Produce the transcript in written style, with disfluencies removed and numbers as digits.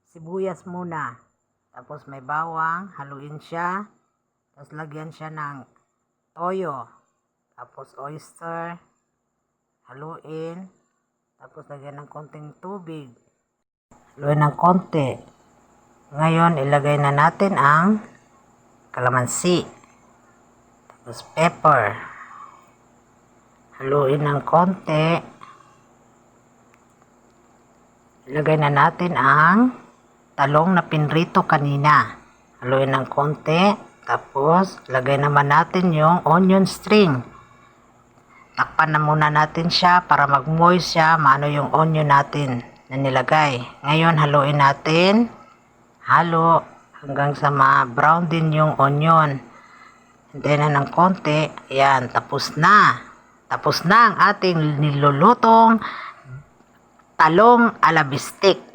sibuyas muna. Tapos may bawang, haluin siya. Tapos lagyan siya ng toyo. Tapos oyster, haluin. Tapos lagyan ng konting tubig. Haluin ng konti. Ngayon, ilagay na natin ang kalamansi. Tapos pepper. Haluin ng konti. Ilagay na natin ang talong na pinrito kanina. Haluin ng konti. Tapos, lagay naman natin yung onion string. Takpan na muna natin siya para mag-moist siya, maano yung onion natin na nilagay. Ngayon, haluin natin. Halo hanggang sa ma-brown din yung onion. Hintayin na ng konti. Ayan, tapos na. Tapos na ang ating nilulutong talong ala bistik.